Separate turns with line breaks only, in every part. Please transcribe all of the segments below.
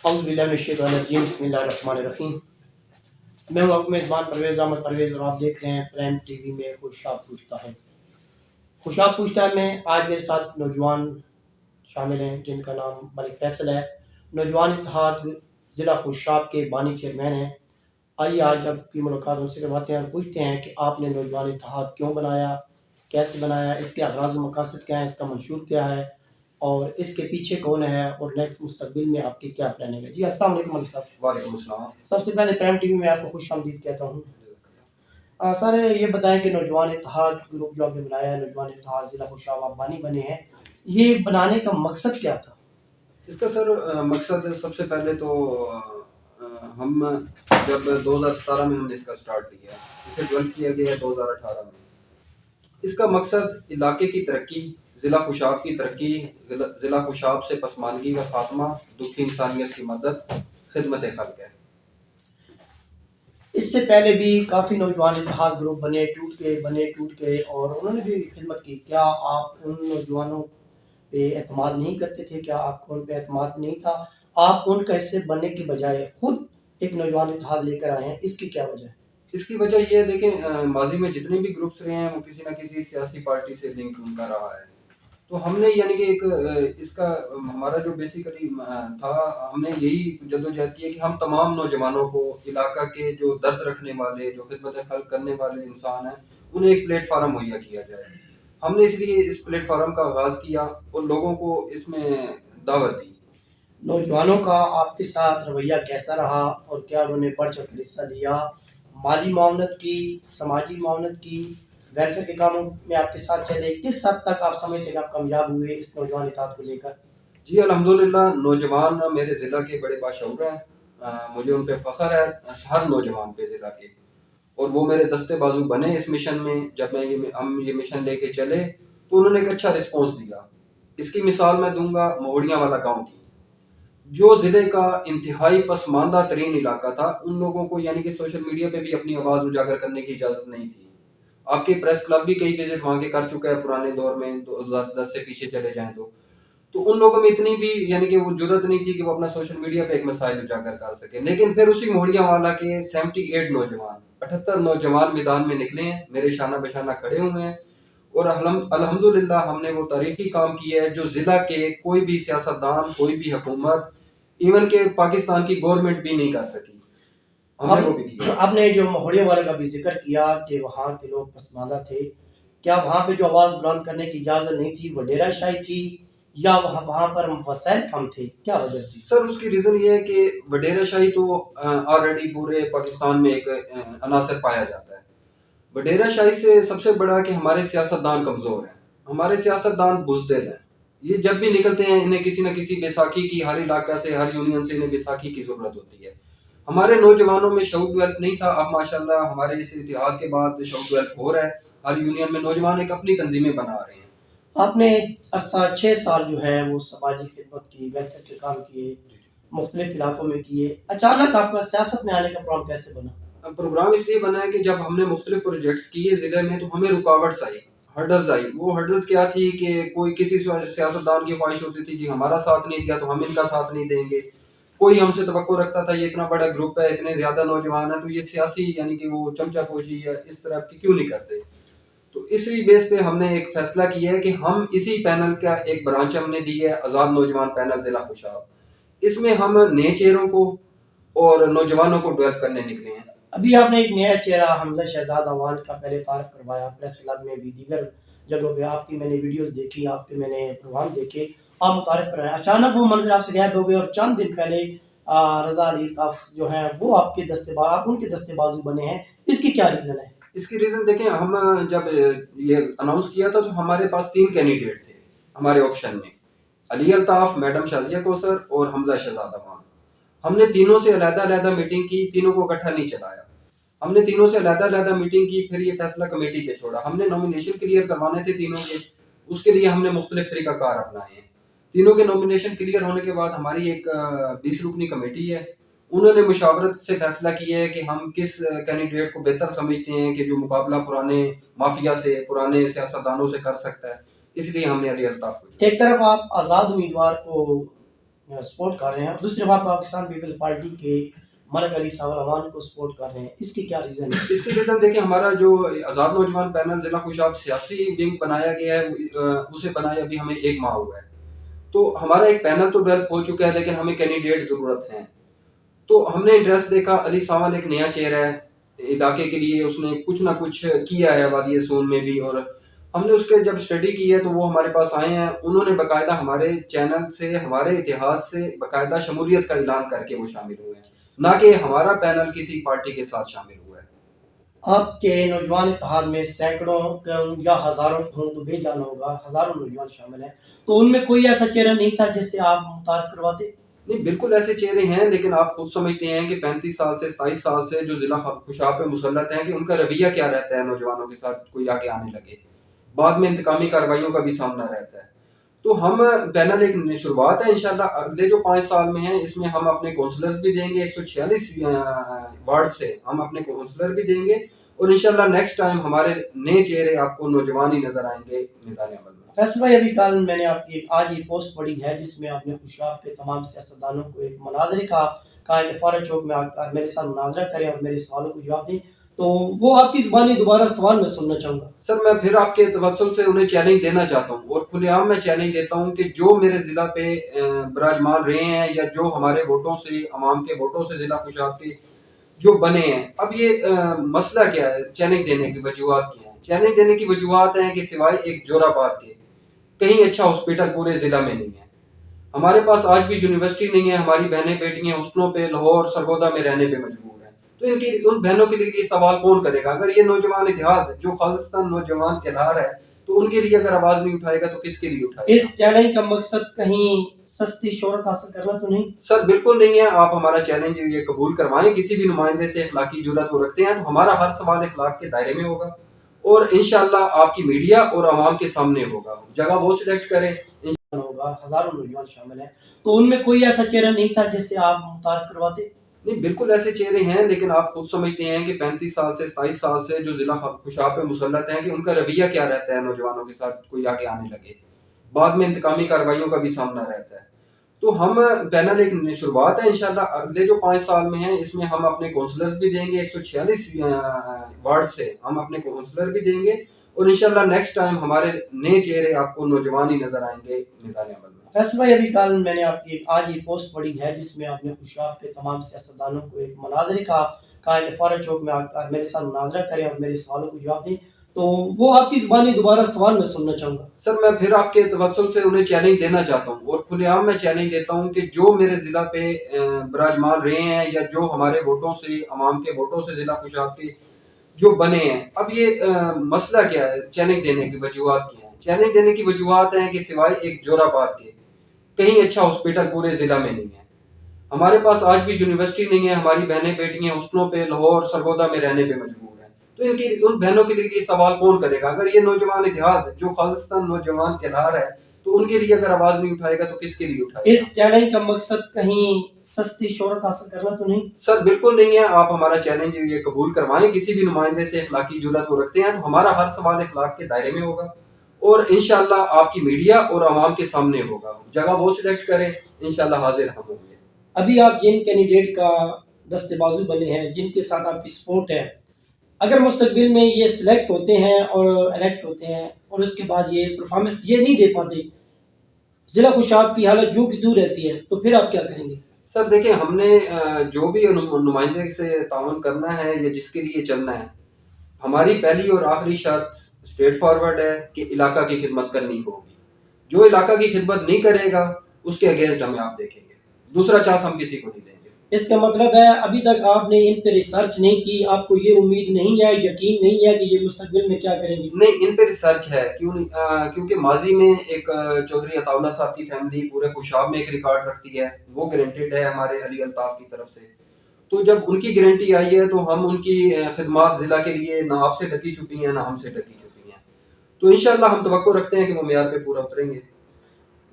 اعوذ باللہ من الشیطان الرجیم بسم اللہ الرحمن الرحیم۔ میں ہوں آپ میزبان پرویز احمد پرویز اور آپ دیکھ رہے ہیں پرائم ٹی وی میں خوشاب پوچھتا ہے۔ خوشاب پوچھتا ہے میں آج میرے ساتھ نوجوان شامل ہیں جن کا نام ملک فیصل ہے، نوجوان اتحاد ضلع خوشاب کے بانی چیئرمین ہیں۔ آئیے آج آپ کی ملاقات ان سے کرواتے ہیں اور پوچھتے ہیں کہ آپ نے نوجوان اتحاد کیوں بنایا، کیسے بنایا، اس کے اغراض و مقاصد کیا ہیں، اس کا منشور کیا ہے اور اس کے پیچھے کون ہے اور نیکسٹ مستقبل میں آپ کی کیا پلاننگ ہے۔ جی السلام علیکم علی صاحب۔
وعلیکم السلام۔
سب سے پہلے پرائم ٹی وی میں آپ کو خوش آمدید کہتا ہوں۔ سر یہ بتائیں کہ نوجوان اتحاد گروپ جو آپ نے بنایا ہے، نوجوان اتحاد ضلع خوشاب آپ بانی بنے ہیں، یہ بنانے کا مقصد کیا تھا؟
اس کا سر مقصد سب سے پہلے تو ہم جب 2017 میں ہم نے اس کا سٹارٹ کیا، اسے ڈیولپ کیا گیا 2018 میں۔ اس کا مقصد علاقے کی ترقی، ضلع خوشاب کی ترقی، ضلع خوشاب سے پسماندگی کا خاتمہ، دکھی انسانیت کی مدد، خدمت خلق ہے۔
اس سے پہلے بھی کافی نوجوان اتحاد گروپ بنے ٹوٹ گئے اور انہوں نے بھی خدمت کی۔ کیا آپ ان نوجوانوں پہ اعتماد نہیں کرتے تھے؟ کیا آپ کو ان پہ اعتماد نہیں تھا؟ آپ ان کا حصے بننے کے بجائے خود ایک نوجوان اتحاد لے کر آئے ہیں، اس کی کیا وجہ ہے؟
اس کی وجہ یہ ہے، دیکھیں ماضی میں جتنے بھی گروپس رہے ہیں وہ کسی نہ کسی سیاسی پارٹی سے لنک ان کا رہا ہے۔ تو ہم نے یعنی کہ ایک اس کا ہمارا جو بیسیکلی تھا، ہم نے یہی جدوجہد کی ہے کہ ہم تمام نوجوانوں کو، علاقہ کے جو درد رکھنے والے، جو خدمت خلق کرنے والے انسان ہیں، انہیں ایک پلیٹ فارم مہیا کیا جائے۔ ہم نے اس لیے اس پلیٹ فارم کا آغاز کیا اور لوگوں کو اس میں دعوت دی۔
نوجوانوں کا آپ کے ساتھ رویہ کیسا رہا اور کیا انہوں نے بڑھ چڑھ کر حصہ لیا؟ مالی معاونت کی، سماجی معاونت کی، ویلفیئر کے کاموں میں آپ کے ساتھ چلے؟ کس حد تک آپ سمجھتے ہیں کہ آپ کامیاب ہوئے اس نوجوان اتحاد کو لے کر؟
جی الحمدللہ، نوجوان میرے ضلع کے بڑے باشعور ہیں، مجھے ان پہ فخر ہے، ہر نوجوان پہ ضلع کے، اور وہ میرے دستے بازو بنے اس مشن میں۔ جب ہم یہ مشن لے کے چلے تو انہوں نے ایک اچھا رسپانس دیا۔ اس کی مثال میں دوں گا مہوڑیاں والا گاؤں کی، جو ضلع کا انتہائی پسماندہ ترین علاقہ تھا۔ ان لوگوں کو یعنی کہ سوشل میڈیا پہ بھی اپنی آواز اجاگر کرنے کی اجازت نہیں تھی۔ آپ کے پریس کلب بھی کئی وزٹ وہاں کے کر چکا ہے پرانے دور میں، 2010 سے پیچھے چلے جائیں تو ان لوگوں میں اتنی بھی یعنی کہ وہ جرت نہیں تھی کہ وہ اپنا سوشل میڈیا پہ ایک مسائل اجاگر کر سکے۔ لیکن پھر اسی مہوڑیاں والا کے 78 نوجوان، 78 نوجوان میدان میں نکلے ہیں، میرے شانہ بشانہ کھڑے ہوئے ہیں، اور الحمدللہ ہم نے وہ تاریخی کام کیا ہے جو ضلع کے کوئی بھی سیاستدان، کوئی بھی حکومت، ایون کہ پاکستان کی گورنمنٹ بھی نہیں کر سکی۔ ہم نے وہ بھی کیا۔
آپ نے جو مہوڑیاں والے کا بھی ذکر کیا کہ وہاں کے لوگ پسماندہ تھے، کیا وہاں پہ جو آواز بلند کرنے کی اجازت نہیں تھی وہ ڈیرہ شاہی تھی یا وہاں پر وسائل کم تھے؟ کیا وجہ تھی؟
سر اس کی ریزن یہ ہے کہ وڈیرہ شاہی تو آلریڈی پورے پاکستان میں ایک عناصر پایا جاتا ہے۔ وڈیرہ شاہی سے سب سے بڑا کہ ہمارے سیاستدان کمزور ہیں، ہمارے سیاستدان بزدل ہیں۔ یہ جب بھی نکلتے ہیں انہیں کسی نہ کسی بیساکھی کی، ہر علاقہ سے، ہر یونین سے انہیں بیساکھی کی ضرورت ہوتی ہے۔ ہمارے نوجوانوں میں شعور ڈیولپ نہیں تھا۔ اب ماشاءاللہ ہمارے اس اتحاد کے بعد شعور ڈیولپ ہو رہا ہے، ہر یونین میں نوجوان ایک اپنی تنظیمیں بنا رہے ہیں۔
آپ نے عرصہ 6 سال جو ہے وہ سماجی خدمت کی، ویلفیئر کے کام کیے، مختلف علاقوں میں کیے۔ اچانک آپ کا سیاست میں آنے کا پروگرام کیسے بنا؟
پروگرام اس لیے بنا ہے کہ جب ہم نے مختلف پروجیکٹس کیے ضلع میں تو ہمیں رکاوٹس آئی، ہرڈلز آئی۔ وہ ہرڈلز کیا تھی کہ کوئی کسی سیاستدان کی خواہش ہوتی تھی جی ہمارا ساتھ نہیں دیا تو ہم ان کا ساتھ نہیں دیں گے۔ کوئی ہم سے توقع رکھتا تھا یہ اتنا بڑا گروپ ہے، اتنے زیادہ نوجوان ہیں، تو یہ سیاسی یعنی کہ وہ چمچہ پوشی یا اس طرح کی کیوں نہیں کرتے۔ تو اسی بیس پہ ہم نے ایک فیصلہ کیا ہے کہ ہم اسی پینل کا ایک برانچ ہم نے دی ہے، آزاد نوجوان پینل ضلع خوشاب۔ اس میں ہم نئے چہروں کو اور نوجوانوں کو ڈیولپ کرنے نکلے ہیں۔
ابھی آپ نے ایک نیا چہرہ حمزہ شہزاد اوان کا پہلے تعارف کروایا، پریس کلب میں بھی، دیگر جگہوں پہ آپ کی میں نے ویڈیوز دیکھی، آپ کے میں نے پروگرام دیکھے، آپ متعارف کرایا۔ اچانک وہ منظر آپ سے غائب ہو گئے اور چند دن پہلے رضا علی الطاف جو ہیں وہ آپ کے دستے بازو بنے ہیں، اس کی کیا ریزن ہے؟
اس کی ریزن دیکھیں، ہم جب یہ اناؤنس کیا تھا تو ہمارے پاس 3 کینڈیڈیٹ تھے ہمارے آپشن میں، علی الطاف، میڈم شازیہ کوثر اور حمزہ شہزاد اوان۔ ہم نے تینوں سے علیحدہ میٹنگ کی، تینوں کو اکٹھا نہیں چلایا۔ ہم نے تینوں سے علیحدہ میٹنگ کی، پھر یہ فیصلہ کمیٹی پہ چھوڑا۔ ہم نے نامینیشن کلیئر کروانے تھے تینوں کے، اس کے لیے ہم نے مختلف طریقہ کار اپنائے ہیں۔ تینوں کے نامینیشن کلیئر ہونے کے بعد ہماری ایک 20 رکنی کمیٹی ہے، انہوں نے مشاورت سے فیصلہ کیا ہے کہ ہم کس کینڈیڈیٹ کو بہتر سمجھتے ہیں کہ جو مقابلہ پرانے مافیا سے، پرانے سیاستدانوں سے کر سکتا ہے، اس لیے ہم نے علی الطاف کو۔
ایک طرف آپ آزاد امیدوار کو سپورٹ کر رہے ہیں اور دوسری بات پاکستان پیپلز پارٹی کے ملک علی ساوروان کو سپورٹ کر رہے ہیں، اس کی کیا ریزن ہے؟
اس کی ریزن دیکھیں، ہمارا جو آزاد نوجوان پینل ضلع خوشاب سیاسی ونگ بنایا گیا ہے، اسے بنائے ابھی ہمیں 1 ماہ ہوا ہے. تو ہمارا ایک پینل تو ڈیولپ ہو چکا ہے، لیکن ہمیں کینڈیڈیٹ ضرورت ہیں. تو ہم نے انٹرسٹ دیکھا، علی ساول ایک نیا چہرہ ہے علاقے کے لیے، اس نے کچھ نہ کچھ کیا ہے وادی سون میں بھی، اور ہم نے اس کے جب اسٹڈی کی ہے تو وہ ہمارے پاس آئے ہیں. انہوں نے باقاعدہ ہمارے چینل سے، ہمارے اتحاد سے باقاعدہ شمولیت کا اعلان کر کے وہ شامل ہوئے ہیں، نہ کہ ہمارا پینل کسی پارٹی کے ساتھ شامل ہوا ہے.
آپ کے نوجوان اتحاد میں سینکڑوں یا ہزاروں ہوں تو بے جان ہوگا، ہزاروں نوجوان شامل ہیں، تو ان میں کوئی ایسا چہرہ نہیں تھا جس سے آپ متعارف کرواتے؟
نہیں، بالکل ایسے چہرے ہیں، لیکن آپ خود سمجھتے ہیں کہ 35 سال سے 27 سال سے جو ضلع خوشاب پہ مسلط ہیں، کہ ان کا رویہ کیا رہتا ہے نوجوانوں کے ساتھ کوئی آگے آنے لگے. بعد میں انتقامی کارروائیوں کا بھی سامنا رہتا ہے. تو ہم پینل ایک شروعات ہے، انشاءاللہ اگلے جو 5 سال میں ہیں اس میں ہم اپنے کونسلرز بھی دیں گے، 146 وارڈ سے ہم اپنے کونسلر بھی دیں گے، اور انشاءاللہ نیکسٹ ٹائم ہمارے نئے چہرے آپ کو نوجوان ہی نظر آئیں گے میدان عمل میں.
فیصل بھائی، ابھی کل میں نے آپ کی آج ہی پوسٹ پڑھی ہے جس میں آپ نے خوشاب کے تمام سیاستدانوں کو ایک مناظرے کا کہا کہ فارغ چوک میں آ کر میرے ساتھ مناظرہ کریں اور میرے سوالوں کو جواب دیں، تو وہ آپ کی زبانی دوبارہ سوال میں سننا چاہوں گا.
سر، میں پھر آپ کے توسل سے انہیں چیلنج دینا چاہتا ہوں، اور کھلے عام میں چیلنج دیتا ہوں کہ جو میرے ضلع پہ براجمان رہے ہیں، یا جو ہمارے ووٹوں سے، عوام کے ووٹوں سے ضلع خوشاب کے جو بنے ہیں، اب یہ مسئلہ کیا ہے، چیلنج دینے کی وجوہات کیا ہیں؟ چیلنج دینے کی وجوہات ہیں کہ سوائے ایک جوراباد کے کہیں اچھا ہاسپٹل پورے ضلع میں نہیں ہے. ہمارے پاس آج بھی یونیورسٹی نہیں ہے، ہماری بہنیں بیٹیاں ہاسٹلوں پہ لاہور سرگودا میں رہنے پہ مجبور ہیں. تو ان بہنوں کے لیے یہ سوال کون کرے گا؟ اگر یہ نوجوان اتحاد جو خالصتاً نوجوان کہلا رہا ہے، تو ان کے لیے اگر آواز نہیں اٹھائے گا تو کس کے لیے اٹھائے گا؟
اس چیلنج کا مقصد کہیں سستی شہرت حاصل کرنا تو نہیں؟
سر بالکل نہیں ہے. آپ ہمارا چیلنج یہ قبول کروائیں، کسی بھی نمائندے سے اخلاقی جرات وہ رکھتے ہیں تو ہمارا ہر سوال اخلاق کے دائرے میں ہوگا، اور انشاءاللہ آپ کی میڈیا اور عوام کے سامنے ہوگا. جگہ وہ سلیکٹ کریں.
ہوگا، ہزاروں نوجوان شامل ہیں، تو ان میں کوئی ایسا چہرہ نہیں تھا جس سے آپ متعارف کرواتے؟
نہیں، بالکل ایسے چہرے ہیں، لیکن آپ خود سمجھتے ہیں کہ 35 سال سے 27 سال سے جو ضلع خوشاب پہ مسلط ہیں، کہ ان کا رویہ کیا رہتا ہے نوجوانوں کے ساتھ کوئی آگے آنے لگے. بعد میں انتقامی کارروائیوں کا بھی سامنا رہتا ہے. تو ہم پینل ایک شروعات ہے، انشاءاللہ اگلے جو 5 سال میں ہیں اس میں ہم اپنے کونسلرز بھی دیں گے، 146 وارڈ سے ہم اپنے کونسلر بھی دیں گے، اور انشاءاللہ نیکسٹ ٹائم ہمارے نئے چہرے آپ کو نوجوان ہی نظر آئیں گے میدان عمل میں.
فیصل بھائی، ابھی کل میں نے آپ کی آج ہی پوسٹ پڑھی ہے جس میں آپ نے خوشاب کے تمام سیاستدانوں کو ایک مناظرے کا کہا کہ فارغ چوک میں آ کر میرے ساتھ مناظرہ کریں اور میرے سوالوں کو جواب دیں، تو وہ آپ کی زبانی دوبارہ سوال میں سننا چاہوں گا.
سر، میں پھر آپ کے توسل سے انہیں چیلنج دینا چاہتا ہوں، اور کھلے عام میں چیلنج دیتا ہوں کہ جو میرے ضلع پہ براجمان رہے ہیں، یا جو ہمارے ووٹوں سے، عوام کے ووٹوں سے ضلع خوشاب کے جو بنے ہیں، اب یہ مسئلہ کیا ہے، چیلنج دینے کی وجوہات کیا ہیں؟ چیلنج دینے کی وجوہات ہیں کہ سوائے ایک جوراباد کے کہیں اچھا ہاسپٹل پورے ضلع میں نہیں ہے. ہمارے پاس آج بھی یونیورسٹی نہیں ہے، ہماری بہنیں بیٹیاں ہاسٹلوں پہ لاہور سرگودا میں رہنے پہ مجبور ہیں. تو ان بہنوں کے لیے یہ سوال کون کرے گا؟ اگر یہ نوجوان اتحاد جو خالصتاً نوجوان کہلا رہا ہے تو ان کے لیے اگر آواز نہیں اٹھائے گا تو کس کے لیے اٹھائے گا؟
اس چیلنج کا مقصد کہیں سستی شہرت حاصل کرنا تو نہیں؟
سر بالکل نہیں ہے. آپ ہمارا چیلنج یہ قبول کروائیں، کسی بھی نمائندے سے اخلاقی جرات وہ رکھتے ہیں تو ہمارا ہر سوال اخلاق کے دائرے میں ہوگا، اور انشاءاللہ آپ کی میڈیا اور عوام کے سامنے ہوگا. جگہ وہ سلیکٹ کریں، انشاءاللہ حاضر ہم ہوں گے.
ابھی آپ جن کینڈیڈیٹ کا دستے بازو بنے ہیں، جن کے ساتھ آپ کی سپورٹ ہے، اگر مستقبل میں یہ سلیکٹ ہوتے ہیں اور الیکٹ ہوتے ہیں اور اس کے بعد یہ پرفارمنس یہ نہیں دے پاتے، ضلع خوشاب کی حالت جو کہ دور رہتی ہے، تو پھر آپ کیا کریں گے؟
سر دیکھیں، ہم نے جو بھی نمائندے سے تعاون کرنا ہے یا جس کے لیے چلنا ہے، ہماری پہلی اور آخری شرط اسٹریٹ فارورڈ ہے کہ علاقہ کی خدمت کرنی ہوگی. جو علاقہ کی خدمت نہیں کرے گا اس کے اگینسٹ ہمیں آپ دیکھیں گے. دوسرا چانس ہم کسی کو نہیں دیں گے.
اس کا مطلب ہے ابھی تک آپ نے ان پہ ریسرچ نہیں کی، آپ کو یہ امید نہیں ہے، یقین نہیں ہے کہ یہ مستقبل میں کیا کریں گے؟
نہیں، ان پہ ریسرچ ہے. کیونکہ ماضی میں ایک چودھری عطا اللہ صاحب کی فیملی پورے خوشاب میں ایک ریکارڈ رکھتی ہے، وہ گرانٹیڈ ہے ہمارے علی الطاف کی طرف سے. تو جب ان کی گارنٹی آئی ہے تو ہم ان کی خدمات ضلع کے لیے نہ آپ سے ڈکی چھپی ہیں نہ ہم سے ڈکی چھپی ہیں. تو انشاءاللہ ہم توقع رکھتے ہیں کہ وہ معیار پہ پورا اتریں گے.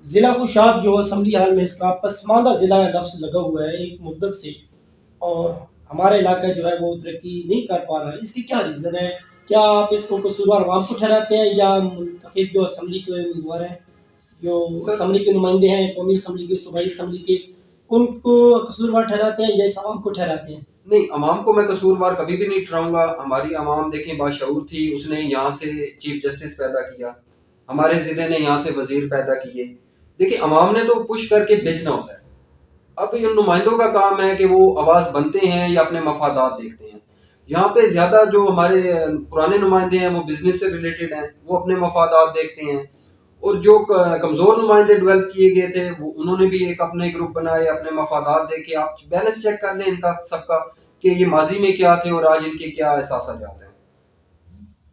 ضلع خوشاب جو اسمبلی حال میں اس کا پسماندہ ضلع لفظ لگا ہوا ہے ایک مدت سے، اور ہمارا علاقہ جو ہے وہ ترقی نہیں کر پا رہا ہے، اس کی کیا ریزن ہے؟ کیا آپ اس کو قصوروار عوام کو ٹھہراتے ہیں یا منتخب جو اسمبلی کے امیدوار ہیں؟ جو
سر
اسمبلی کے نمائندے ہیں، قومی اسمبلی کے، صوبائی اسمبلی کے، ان کو قصوروار ٹھہراتے ہیں یا اس عوام کو ٹھہراتے ہیں؟
نہیں، عوام کو میں قصوروار کبھی بھی نہیں ٹھہراؤں گا. ہماری عوام دیکھیں باشعور تھی، اس نے یہاں سے چیف جسٹس پیدا کیا، ہمارے ضلع نے یہاں سے وزیر پیدا کیے. دیکھیں عوام نے تو پش کر کے بھیجنا ہوتا ہے. اب ان نمائندوں کا کام ہے کہ وہ آواز بنتے ہیں یا اپنے مفادات دیکھتے ہیں. یہاں پہ زیادہ جو ہمارے پرانے نمائندے ہیں وہ بزنس سے ریلیٹڈ ہیں، وہ اپنے مفادات دیکھتے ہیں. اور جو کمزور نمائندے ڈیولپ کیے گئے تھے وہ انہوں نے بھی ایک اپنے گروپ بنائے، اپنے مفادات دیکھے. آپ بیلنس چیک کر لیں ان کا سب کا کہ یہ ماضی میں کیا تھے اور آج ان کے کیا احساسات ہیں.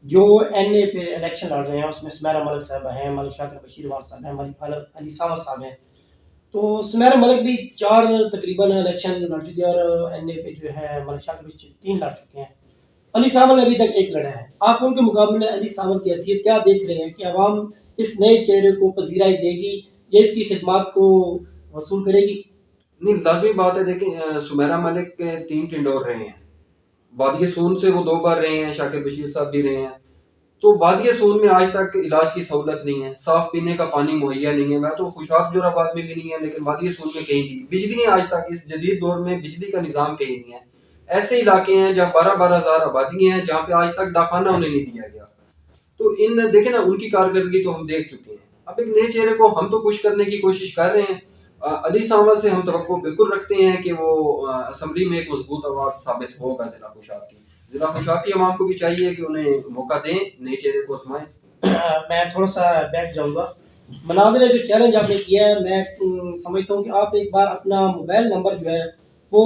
جو این اے پہ الیکشن لڑ رہے ہیں اس میں سمیرہ ملک صاحب ہیں، ملک شاکر بشیر وان صاحب ہیں، ملک علی سامر صاحب ہیں. تو سمیرہ ملک بھی 4 تقریباً الیکشن لڑ چکے ہیں، اور این اے پہ جو ہے ملک شاکر بشیر 3 لڑ چکے ہیں. علی سامر نے ابھی تک 1 لڑا ہے. آپ ان کے مقابلے میں علی سامر کی حیثیت کیا دیکھ رہے ہیں کہ عوام اس نئے چہرے کو پذیرائی دے گی یا اس کی خدمات کو وصول کرے گی؟
نہیں، لازمی بات ہے. دیکھیں سمیرہ ملک کے 3 ٹنڈور رہے ہیں. وادی سون سے وہ 2 بار رہے ہیں، شاکر بشیر صاحب بھی رہے ہیں. تو وادی سون میں آج تک علاج کی سہولت نہیں ہے، صاف پینے کا پانی مہیا نہیں ہے. میں تو خوشاب جوراباد میں بھی نہیں ہے، لیکن وادی سون میں کہیں بھی بجلی آج تک اس جدید دور میں بجلی کا نظام کہیں نہیں ہے. ایسے علاقے ہیں جہاں 12 ہزار آبادی ہیں جہاں پہ آج تک ڈاکخانہ انہیں نہیں دیا گیا. تو دیکھیں نا ان کی کارکردگی تو ہم دیکھ چکے ہیں. اب ایک نئے چہرے کو ہم تو پش کرنے کی کوشش کر رہے ہیں. علی سامر سے ہم توقع بالکل رکھتے ہیں کہ وہ اسمبلی میں ایک مضبوط آواز ثابت ہوگا. ضلع خوشاب کی عوام کو بھی چاہیے کہ انہیں موقع دیں، نئے چہرے کو آزمائیں.
میں تھوڑا سا بیٹھ جاؤں گا. مناظر جو چیلنج آپ نے کیا ہے، میں سمجھتا ہوں کہ آپ ایک بار اپنا موبائل نمبر جو ہے وہ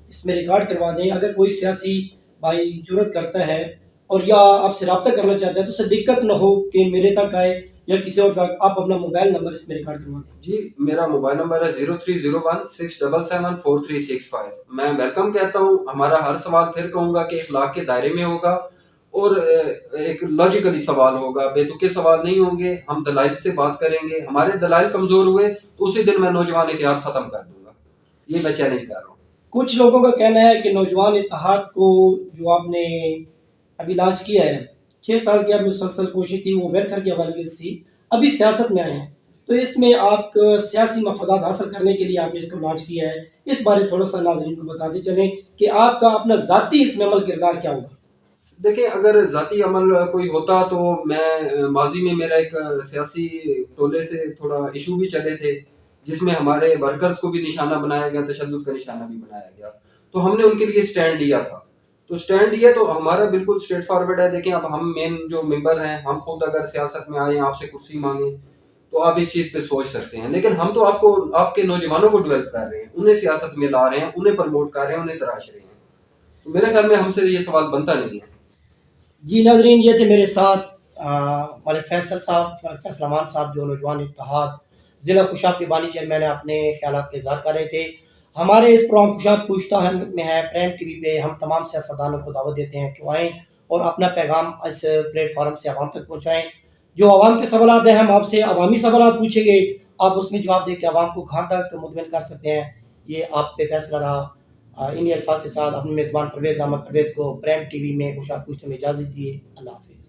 اس میں ریکارڈ کروا دیں. اگر کوئی سیاسی بھائی جرت کرتا ہے اور یا آپ سے رابطہ کرنا چاہتا ہے تو اس سے دقت نہ ہو کہ میرے تک آئے یا کسی اور تک، آپ اپنا موبائل نمبر اس میں ریکارڈ کروا دیں.
جی، میرا موبائل نمبر ہے 0301677435. میں ویلکم کہتا ہوں. ہمارا ہر سوال پھر کہوں گا کہ اخلاق کے دائرے میں ہوگا اور ایک لاجیکلی سوال ہوگا، بے تکے سوال نہیں ہوں گے. ہم دلائل سے بات کریں گے. ہمارے دلائل کمزور ہوئے تو اسی دن میں نوجوان اتحاد ختم کر دوں گا. یہ میں چیلنج کر رہا ہوں.
کچھ لوگوں کا کہنا ہے کہ نوجوان اتحاد کو جو آپ نے ابھی لانچ کیا ہے، 6 سال کی آپ مسلسل کوشش تھی، وہ ویلفیئر کے حوالے سے تھی، ابھی سیاست میں آئے ہیں تو اس میں آپ سیاسی مفادات حاصل کرنے کے لیے آپ نے اس کو لانچ کیا ہے. اس بارے تھوڑا سا ناظرین کو بتاتے چلیں کہ آپ کا اپنا ذاتی اس میں عمل کردار کیا ہوگا؟
دیکھیں اگر ذاتی عمل کوئی ہوتا تو میں ماضی میں میرا ایک سیاسی ٹولے سے تھوڑا ایشو بھی چلے تھے جس میں ہمارے ورکرز کو بھی نشانہ بنایا گیا، تشدد کا نشانہ بھی بنایا گیا. تو ہم نے ان کے لیے سٹینڈ لیا تھا. تو سٹینڈ لیا تو ہمارا بالکل اسٹریٹ فارورڈ ہے. دیکھیں اب ہم مین جو ممبر ہیں، ہم خود اگر سیاست میں آئیں، آپ سے کرسی مانگیں تو آپ اس چیز پہ سوچ سکتے ہیں. لیکن ہم تو آپ کے نوجوانوں کو ڈیولپ کر رہے ہیں، انہیں سیاست میں لا رہے ہیں، انہیں پروموٹ کر رہے ہیں، انہیں تراش رہے ہیں. تو میرے خیال میں ہم سے یہ سوال بنتا نہیں ہے.
جی ناظرین، یہ تھے میرے ساتھ ملک فیصل صاحب، ملک فیصل امان صاحب، جو نوجوان اتحاد ضلع خوشاب کے بانی چیئرمین اپنے خیالات کا اظہار کر رہے تھے. ہمارے اس پروگرام خوشاب پوچھتا میں ہے پرائم ٹی وی پہ ہم تمام سیاستدانوں کو دعوت دیتے ہیں کہ وہ آئیں اور اپنا پیغام اس پلیٹ فارم سے عوام تک پہنچائیں. جو عوام کے سوالات ہیں ہم آپ سے عوامی سوالات پوچھیں گے، آپ اس میں جواب دے کے عوام کو کہاں تک مطمئن کر سکتے ہیں، یہ آپ پہ فیصلہ رہا. انہی الفاظ کے ساتھ اپنے میزبان پرویز احمد پرویز کو پرائم ٹی وی میں خوشاب پوچھتے میں اجازت دیجیے. اللہ حافظ.